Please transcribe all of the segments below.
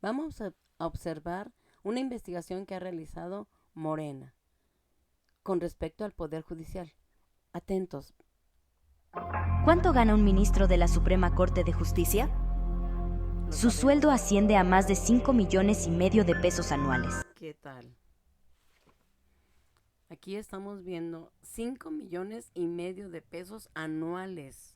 Vamos a observar una investigación que ha realizado Morena con respecto al Poder Judicial. Atentos. ¿Cuánto gana un ministro de la Suprema Corte de Justicia? Su sueldo asciende a más de 5,5 millones de pesos anuales. ¿Qué tal? Aquí estamos viendo 5,5 millones de pesos anuales.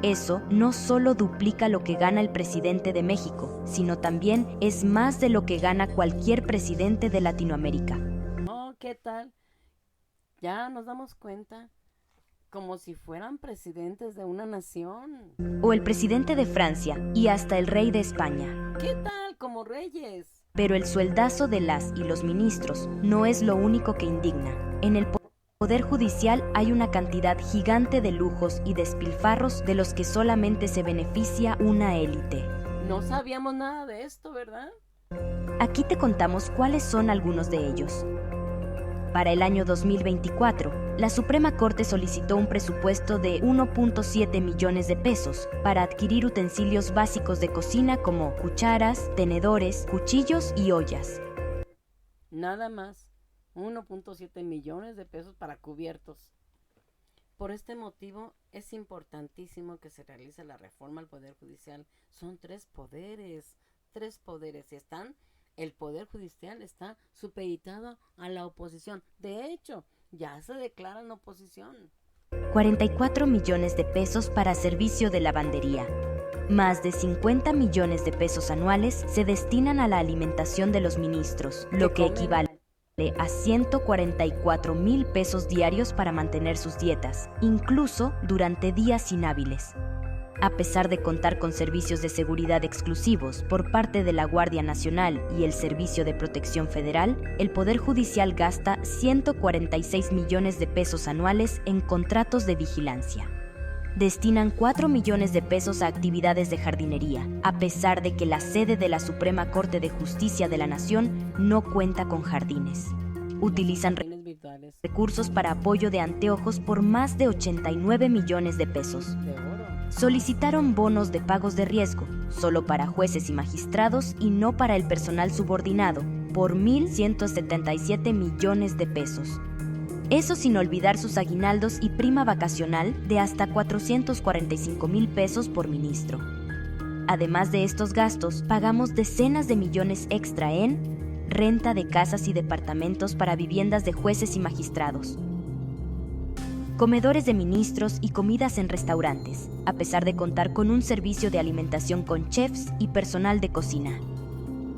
Eso no solo duplica lo que gana el presidente de México, sino también es más de lo que gana cualquier presidente de Latinoamérica. Oh, ¿qué tal? Ya nos damos cuenta, como si fueran presidentes de una nación. O el presidente de Francia y hasta el rey de España. ¿Qué tal? Como reyes. Pero el sueldazo de las y los ministros no es lo único que indigna. En el Poder Judicial hay una cantidad gigante de lujos y despilfarros de los que solamente se beneficia una élite. No sabíamos nada de esto, ¿verdad? Aquí te contamos cuáles son algunos de ellos. Para el año 2024, la Suprema Corte solicitó un presupuesto de 1,7 millones de pesos para adquirir utensilios básicos de cocina como cucharas, tenedores, cuchillos y ollas. Nada más, 1,7 millones de pesos para cubiertos. Por este motivo, es importantísimo que se realice la reforma al Poder Judicial. Son tres poderes, y el Poder Judicial está supeditado a la oposición. De hecho, ya se declaran oposición. 44 millones de pesos para servicio de lavandería. Más de 50 millones de pesos anuales se destinan a la alimentación de los ministros, lo que equivale a 144,000 pesos diarios para mantener sus dietas, incluso durante días inhábiles. A pesar de contar con servicios de seguridad exclusivos por parte de la Guardia Nacional y el Servicio de Protección Federal, el Poder Judicial gasta 146 millones de pesos anuales en contratos de vigilancia. Destinan 4 millones de pesos a actividades de jardinería, a pesar de que la sede de la Suprema Corte de Justicia de la Nación no cuenta con jardines. Utilizan recursos para apoyo de anteojos por más de 89 millones de pesos. Solicitaron bonos de pagos de riesgo, solo para jueces y magistrados y no para el personal subordinado, por 1,177 millones de pesos. Eso sin olvidar sus aguinaldos y prima vacacional de hasta 445,000 pesos por ministro. Además de estos gastos, pagamos decenas de millones extra en renta de casas y departamentos para viviendas de jueces y magistrados, comedores de ministros y comidas en restaurantes, a pesar de contar con un servicio de alimentación con chefs y personal de cocina.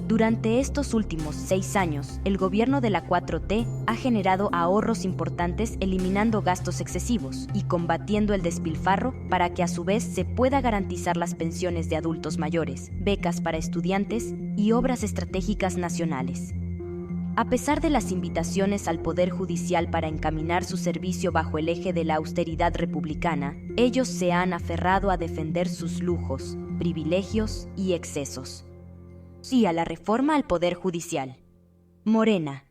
Durante estos últimos 6 años, el gobierno de la 4T ha generado ahorros importantes eliminando gastos excesivos y combatiendo el despilfarro para que a su vez se pueda garantizar las pensiones de adultos mayores, becas para estudiantes y obras estratégicas nacionales. A pesar de las invitaciones al Poder Judicial para encaminar su servicio bajo el eje de la austeridad republicana, ellos se han aferrado a defender sus lujos, privilegios y excesos. Sí a la reforma al Poder Judicial. Morena,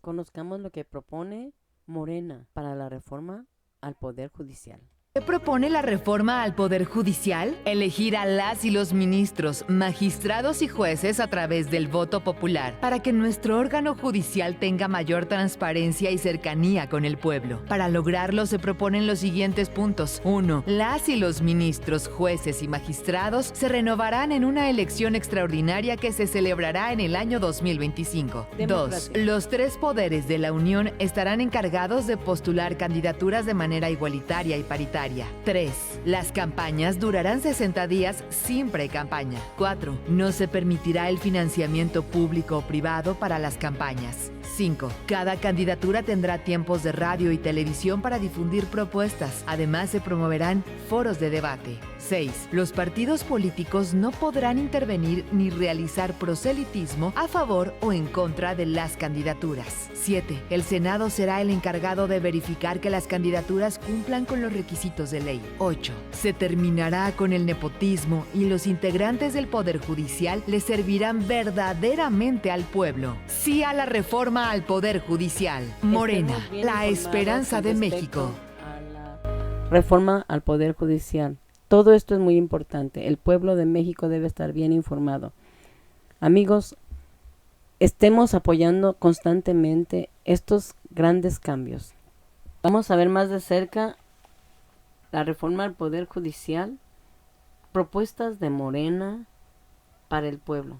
Conozcamos lo que propone Morena para la reforma al Poder Judicial. ¿Qué propone la reforma al Poder Judicial? Elegir a las y los ministros, magistrados y jueces a través del voto popular, para que nuestro órgano judicial tenga mayor transparencia y cercanía con el pueblo. Para lograrlo se proponen los siguientes puntos. 1. Las y los ministros, jueces y magistrados se renovarán en una elección extraordinaria que se celebrará en el año 2025. 2. Los tres poderes de la Unión estarán encargados de postular candidaturas de manera igualitaria y paritaria. 3. Las campañas durarán 60 días sin pre-campaña. 4. No se permitirá el financiamiento público o privado para las campañas. 5. Cada candidatura tendrá tiempos de radio y televisión para difundir propuestas. Además, se promoverán foros de debate. 6. Los partidos políticos no podrán intervenir ni realizar proselitismo a favor o en contra de las candidaturas. 7. El Senado será el encargado de verificar que las candidaturas cumplan con los requisitos de ley. 8. Se terminará con el nepotismo y los integrantes del Poder Judicial le servirán verdaderamente al pueblo. Sí a la reforma al Poder Judicial. Morena, la esperanza de México. A la reforma al Poder Judicial. Todo esto es muy importante. El pueblo de México debe estar bien informado. Amigos, estemos apoyando constantemente estos grandes cambios. Vamos a ver más de cerca la reforma al Poder Judicial, propuestas de Morena para el pueblo.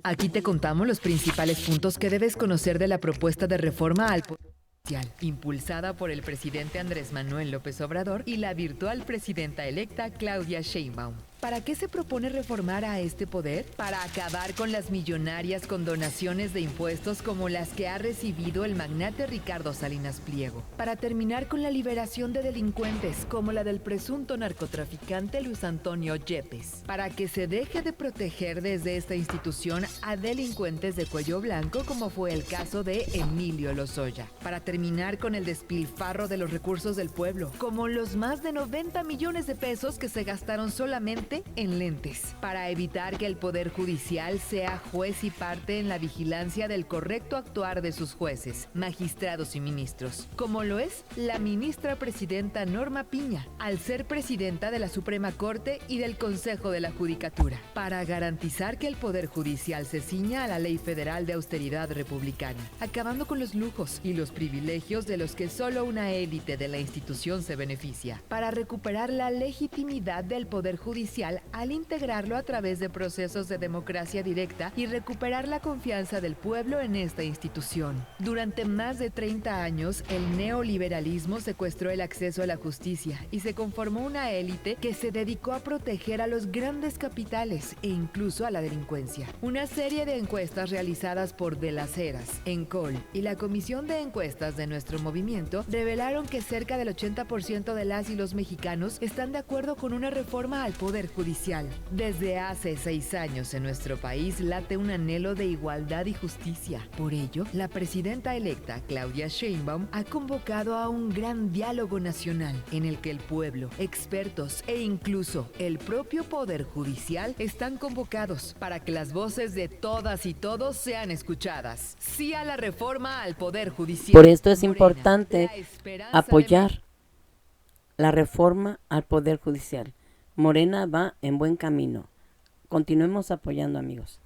Aquí te contamos los principales puntos que debes conocer de la propuesta de reforma al Poder Judicial, impulsada por el presidente Andrés Manuel López Obrador y la virtual presidenta electa Claudia Sheinbaum. ¿Para qué se propone reformar a este poder? Para acabar con las millonarias condonaciones de impuestos como las que ha recibido el magnate Ricardo Salinas Pliego. Para terminar con la liberación de delincuentes como la del presunto narcotraficante Luis Antonio Yepes. Para que se deje de proteger desde esta institución a delincuentes de cuello blanco como fue el caso de Emilio Lozoya. Para terminar con el despilfarro de los recursos del pueblo, como los más de 90 millones de pesos que se gastaron solamente en lentes, para evitar que el Poder Judicial sea juez y parte en la vigilancia del correcto actuar de sus jueces, magistrados y ministros, como lo es la ministra presidenta Norma Piña, al ser presidenta de la Suprema Corte y del Consejo de la Judicatura, para garantizar que el Poder Judicial se ciña a la Ley Federal de Austeridad Republicana, acabando con los lujos y los privilegios de los que solo una élite de la institución se beneficia, para recuperar la legitimidad del Poder Judicial al integrarlo a través de procesos de democracia directa y recuperar la confianza del pueblo en esta institución. Durante más de 30 años, el neoliberalismo secuestró el acceso a la justicia y se conformó una élite que se dedicó a proteger a los grandes capitales e incluso a la delincuencia. Una serie de encuestas realizadas por De las Heras, ENCOL y la Comisión de Encuestas de nuestro movimiento revelaron que cerca del 80% de las y los mexicanos están de acuerdo con una reforma al Poder Judicial. Desde hace 6 años en nuestro país late un anhelo de igualdad y justicia. Por ello, la presidenta electa Claudia Sheinbaum ha convocado a un gran diálogo nacional en el que el pueblo, expertos e incluso el propio Poder Judicial están convocados para que las voces de todas y todos sean escuchadas. Sí a la reforma al Poder Judicial. Por esto es Morena, importante la esperanza apoyar la reforma al Poder Judicial. Morena va en buen camino. Continuemos apoyando, amigos.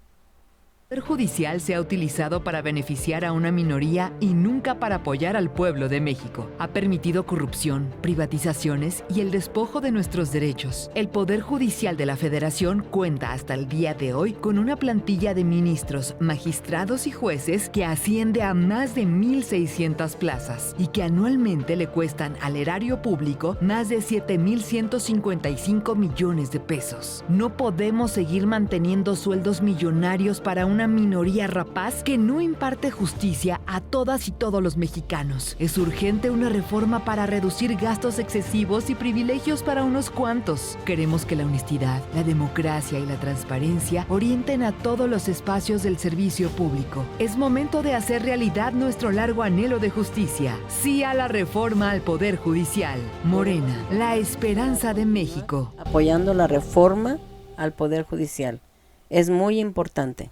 El Poder Judicial se ha utilizado para beneficiar a una minoría y nunca para apoyar al pueblo de México. Ha permitido corrupción, privatizaciones y el despojo de nuestros derechos. El Poder Judicial de la Federación cuenta hasta el día de hoy con una plantilla de ministros, magistrados y jueces que asciende a más de 1,600 plazas y que anualmente le cuestan al erario público más de 7,155 millones de pesos. No podemos seguir manteniendo sueldos millonarios para una minoría rapaz que no imparte justicia a todas y todos los mexicanos. Es urgente una reforma para reducir gastos excesivos y privilegios para unos cuantos. Queremos que la honestidad, la democracia y la transparencia orienten a todos los espacios del servicio público. Es momento de hacer realidad nuestro largo anhelo de justicia. Sí a la reforma al Poder Judicial. Morena, la esperanza de México. Apoyando la reforma al Poder Judicial. Es muy importante.